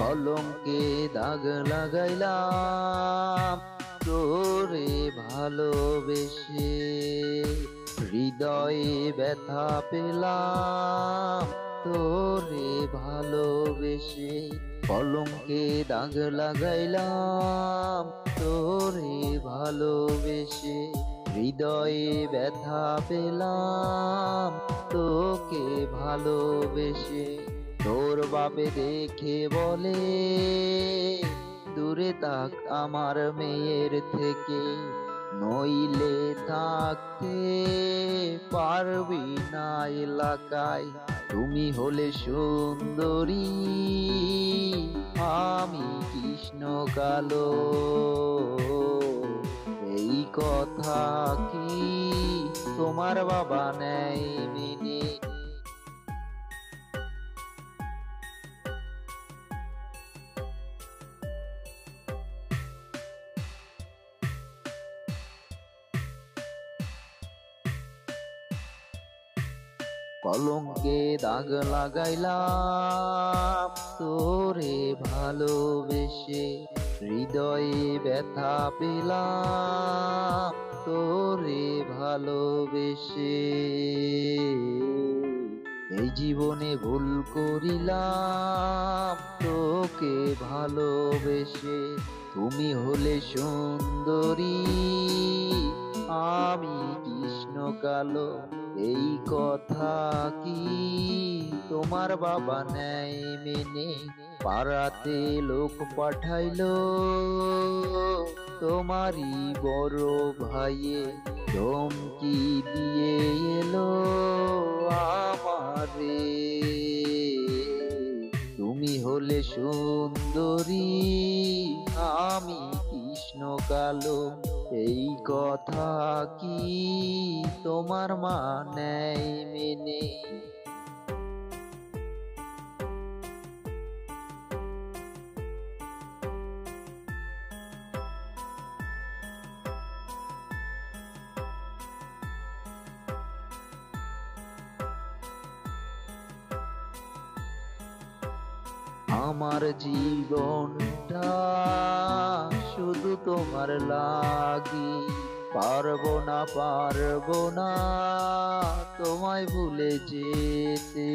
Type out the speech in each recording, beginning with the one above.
কলঙ্কে দাগ লাগাইলাম তোরে ভালোবেসে, হৃদয়ে ব্যথা পেলাম তোরে ভালোবেসে। কলঙ্কে দাগ লাগাইলাম তোরে ভালোবেসে, হৃদয়ে ব্যথা পেলাম তোকে ভালোবেসে। তোর বাপে দেখে বলে দূরে থাক আমার মেয়ের থেকে, নইলে থাকতে পারবি না এলাকায়। তুমি হলে সুন্দরী আমি কৃষ্ণ কালো, এই কথা কি তোমার বাবা নেয় মেনে? কলঙ্কে দাগ লাগাইলাম তোরে ভালোবেসে, হৃদয়ে ব্যথা পেলাম তোরে ভালোবেসে। এই জীবনে ভুল করিলাম তোকে ভালোবেসে, তুমি হলে সুন্দরী আমি কৃষ্ণ কালো, এই কথা কি তোমার বাবা নেয় মেনে? পাড়াতে লোক পাঠাইলো তোমারই বড় ভাইয়ে, ধমকি দিয়ে এলো আমারে। তুমি হলে সুন্দরী আমি কৃষ্ণ কালো, এই কথা কি তোমার মা নেয় মেনে? আমার জীবনটা শুধু তোমার লাগি, পারবো না তোমায় ভুলে যেতে।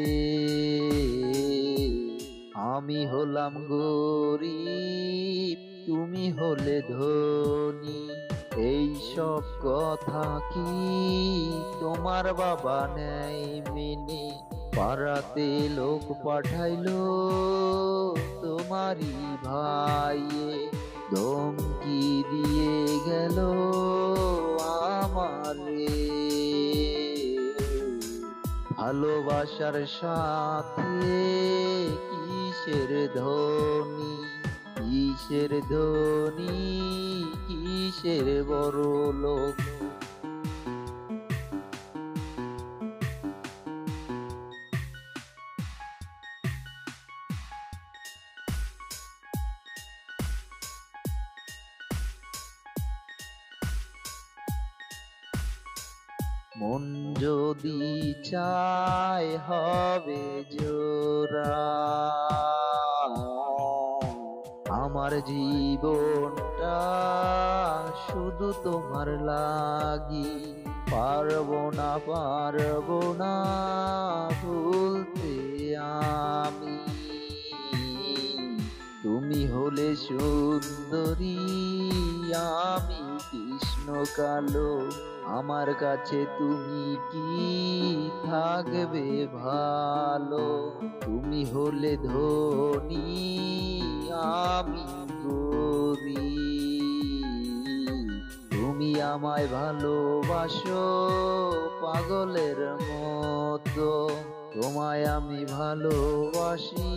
আমি হলাম গরিব তুমি হলে ধনী, এই সব কথা কি তোমার বাবা নেয় মেনে? পাড়াতে লোক পাঠাইলো তোমারই ভাইয়ে, ধমকি দিয়ে গেল আমারে। ভালোবাসার সাথে কিসের ধনী, কিসের ধনী, কিসের বড় লোক? মন যদি চায় হবে জোড়া, আমার জীবনটা শুধু তোমার লাগি, পারবো না ভুলতে আমি। তুমি হলে সুন্দরী আমি কৃষ্ণ কালো, আমার কাছে তুমি কি থাকবে ভালো? তুমি হলে ধনী আমি গরিব, তুমি আমায় ভালোবাসো পাগলের মতো, তোমায় আমি ভালোবাসি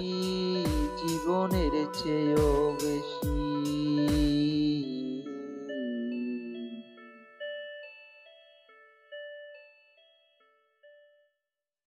জীবনের চেয়েও বেশি।